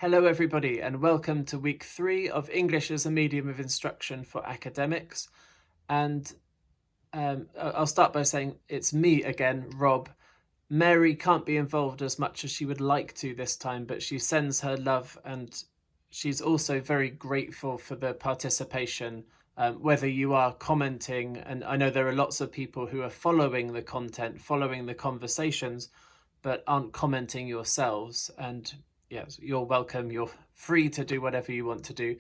Hello, everybody, and welcome to week 3 of English as a Medium of Instruction for Academics. And I'll start by saying it's me again, Rob. Mary can't be involved as much as she would like to this time, but she sends her love, and she's also very grateful for the participation, whether you are commenting, and I know there are lots of people who are following the content, following the conversations, but aren't commenting yourselves. And yes, you're welcome. You're free to do whatever you want to do.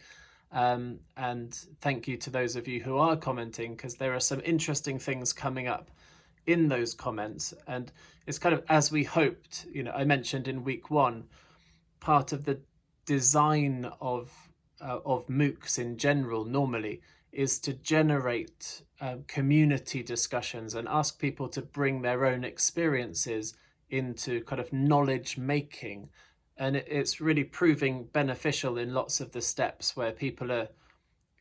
And thank you to those of you who are commenting, because there are some interesting things coming up in those comments. And it's kind of as we hoped. I mentioned in week 1, part of the design of MOOCs in general normally is to generate community discussions and ask people to bring their own experiences into kind of knowledge making. And it's really proving beneficial in lots of the steps where people are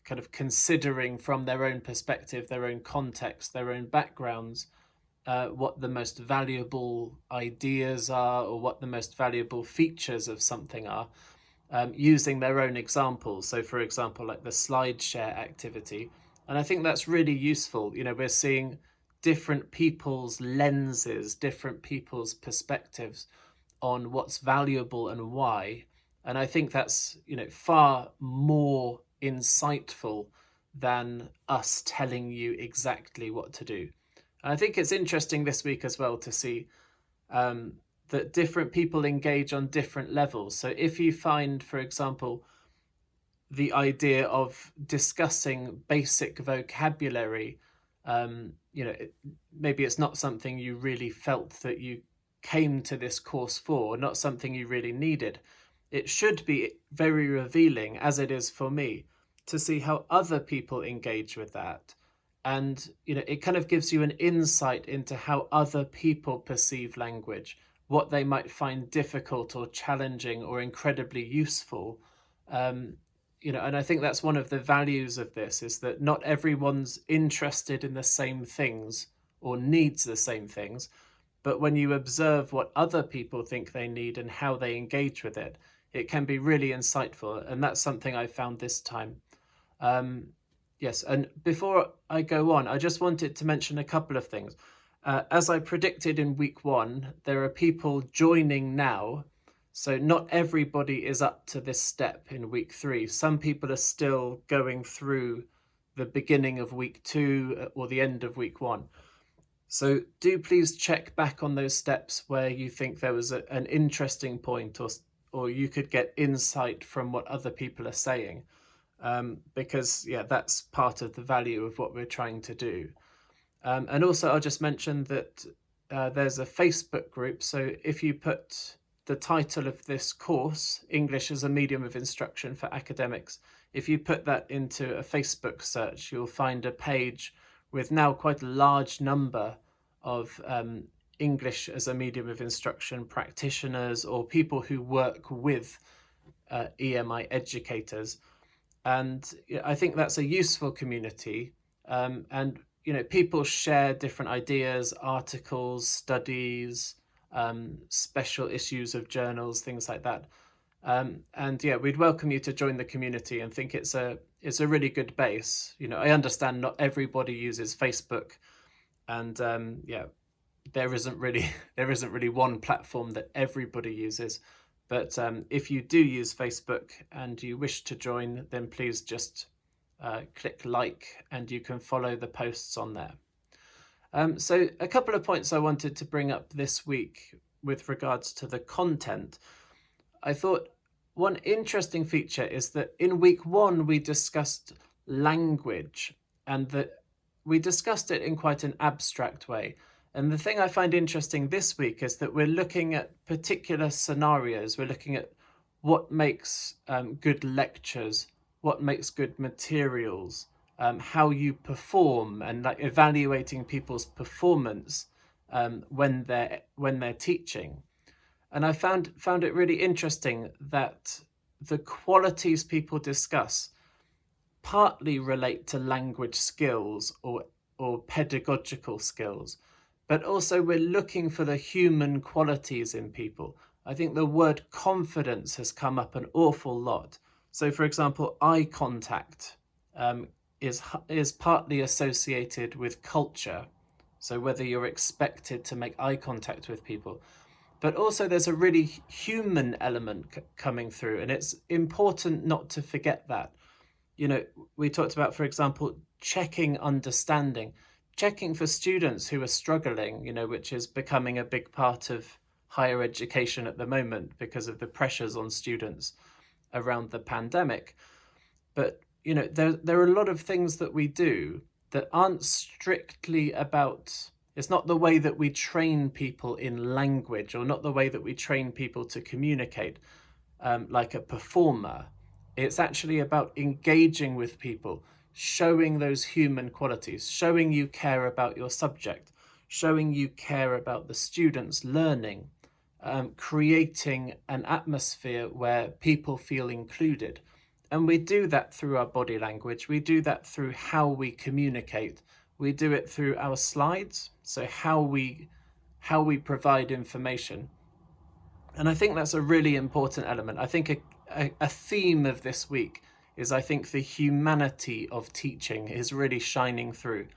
kind of considering from their own perspective, their own context, their own backgrounds, what the most valuable ideas are or what the most valuable features of something are, using their own examples. So, for example, like the slide share activity. And I think that's really useful. We're seeing different people's lenses, different people's perspectives on what's valuable and why. And I think that's, far more insightful than us telling you exactly what to do. And I think it's interesting this week as well to see that different people engage on different levels. So if you find, for example, the idea of discussing basic vocabulary, maybe it's not something you really felt that you came to this course for, not something you really needed. It should be very revealing, as it is for me, to see how other people engage with that. And it kind of gives you an insight into how other people perceive language, what they might find difficult or challenging or incredibly useful. And I think that's one of the values of this, is that not everyone's interested in the same things or needs the same things. But when you observe what other people think they need and how they engage with it, it can be really insightful. And that's something I found this time. Yes, and before I go on, I just wanted to mention a couple of things. As I predicted in week 1, there are people joining now. So not everybody is up to this step in week 3. Some people are still going through the beginning of week 2 or the end of week 1. So do please check back on those steps where you think there was an interesting point, or you could get insight from what other people are saying, because that's part of the value of what we're trying to do. And also I'll just mention that there's a Facebook group. So if you put the title of this course, English as a Medium of Instruction for Academics, if you put that into a Facebook search, you'll find a page with now quite a large number of English as a medium of instruction practitioners or people who work with EMI educators. And I think that's a useful community. And people share different ideas, articles, studies, special issues of journals, things like that. And we'd welcome you to join the community, and think it's a really good base. I understand not everybody uses Facebook, and there isn't really one platform that everybody uses. But if you do use Facebook and you wish to join, then please just click like, and you can follow the posts on there. So a couple of points I wanted to bring up this week with regards to the content. I thought one interesting feature is that in week 1 we discussed language, and that we discussed it in quite an abstract way. And the thing I find interesting this week is that we're looking at particular scenarios. We're looking at what makes good lectures, what makes good materials, how you perform, and like evaluating people's performance when they're teaching. And I found it really interesting that the qualities people discuss partly relate to language skills or pedagogical skills, but also we're looking for the human qualities in people. I think the word confidence has come up an awful lot. So, for example, eye contact um, is partly associated with culture. So, whether you're expected to make eye contact with people, but also there's a really human element coming through, and it's important not to forget that. You know, we talked about, for example, checking understanding, checking for students who are struggling, which is becoming a big part of higher education at the moment because of the pressures on students around the pandemic. But, there are a lot of things that we do that aren't strictly about, it's not the way that we train people in language, or not the way that we train people to communicate like a performer. It's actually about engaging with people, showing those human qualities, showing you care about your subject, showing you care about the students learning, creating an atmosphere where people feel included. And we do that through our body language. We do that through how we communicate. We do it through our slides, so how we provide information. And I think that's a really important element. I think a theme of this week is, I think, the humanity of teaching is really shining through.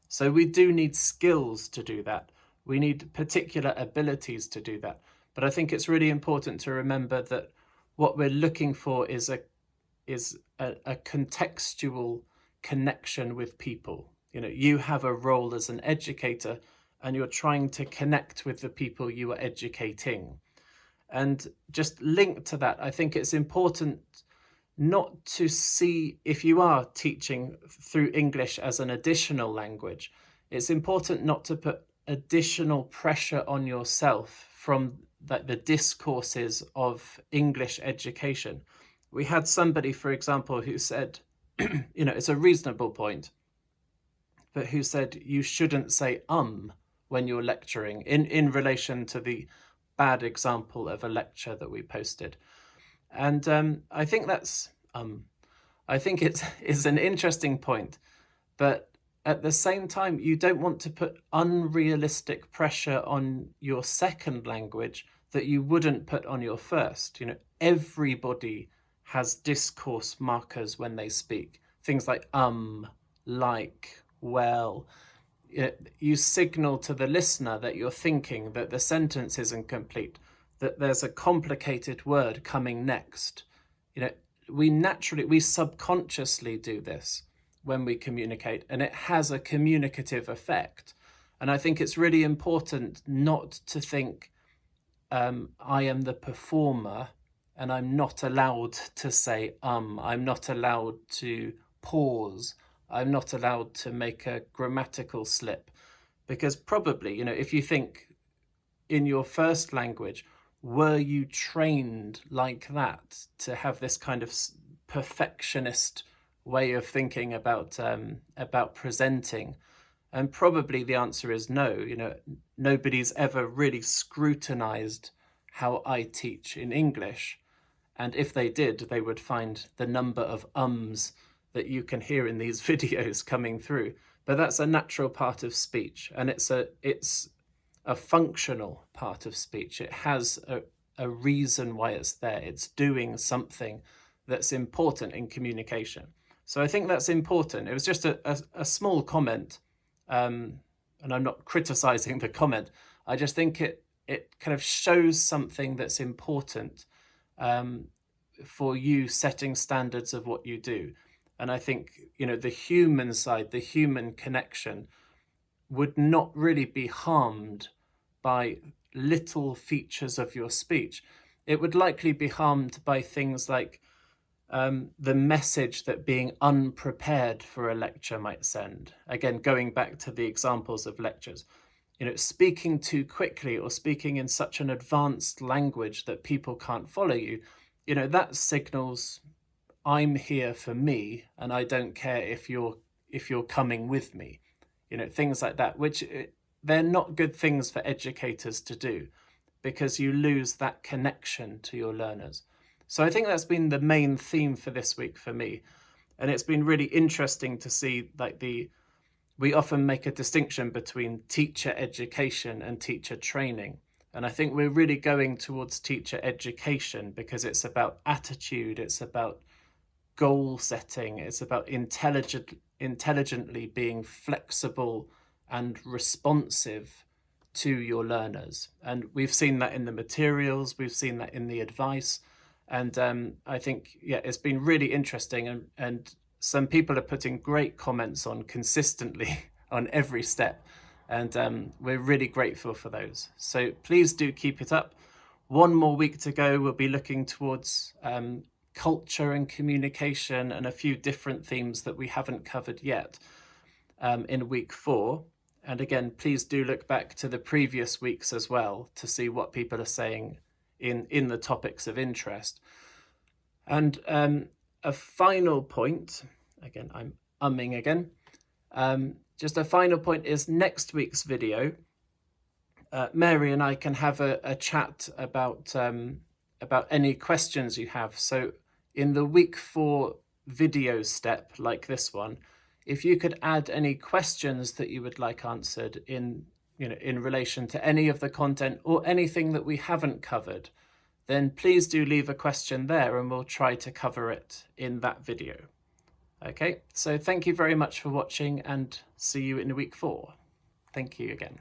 So we do need skills to do that. We need particular abilities to do that. But I think it's really important to remember that what we're looking for is a contextual connection with people. You have a role as an educator, and you're trying to connect with the people you are educating. And just linked to that, I think it's important not to see, if you are teaching through English as an additional language, it's important not to put additional pressure on yourself from the discourses of English education. We had somebody, for example, who said, it's a reasonable point, but who said you shouldn't say when you're lecturing, in relation to the bad example of a lecture that we posted. And I think it's an interesting point, but at the same time, you don't want to put unrealistic pressure on your second language that you wouldn't put on your first. Everybody has discourse markers when they speak. Things like like, well. You signal to the listener that you're thinking, that the sentence isn't complete, that there's a complicated word coming next. We subconsciously do this when we communicate, and it has a communicative effect. And I think it's really important not to think, I am the performer and I'm not allowed to say, I'm not allowed to pause, I'm not allowed to make a grammatical slip. Because probably, if you think in your first language, were you trained like that to have this kind of perfectionist way of thinking about presenting? And probably the answer is no. Nobody's ever really scrutinized how I teach in English. And if they did, they would find the number of ums that you can hear in these videos coming through. But that's a natural part of speech, and it's a functional part of speech. It has a reason why it's there. It's doing something that's important in communication. So I think that's important. It was just a small comment, and I'm not criticizing the comment. I just think it kind of shows something that's important for you setting standards of what you do. And I think, the human side, the human connection would not really be harmed by little features of your speech. It would likely be harmed by things like the message that being unprepared for a lecture might send. Again, going back to the examples of lectures, speaking too quickly or speaking in such an advanced language that people can't follow you, that signals, I'm here for me, and I don't care if you're coming with me. Things like that, which they're not good things for educators to do, because you lose that connection to your learners. So I think that's been the main theme for this week for me. And it's been really interesting to see, we often make a distinction between teacher education and teacher training. And I think we're really going towards teacher education because it's about attitude, it's about goal setting, it's about intelligently being flexible and responsive to your learners. And we've seen that in the materials, we've seen that in the advice. And I think, yeah, it's been really interesting. And some people are putting great comments on consistently on every step. And we're really grateful for those. So please do keep it up. One more week to go. We'll be looking towards culture and communication and a few different themes that we haven't covered yet in week 4. And again, please do look back to the previous weeks as well to see what people are saying in the topics of interest. And a final point, again, I'm umming again, just a final point is next week's video, Mary and I can have a chat about any questions you have. So in the week 4 video step like this one, if you could add any questions that you would like answered in relation to any of the content or anything that we haven't covered, then please do leave a question there and we'll try to cover it in that video. Okay, so thank you very much for watching and see you in week 4. Thank you again.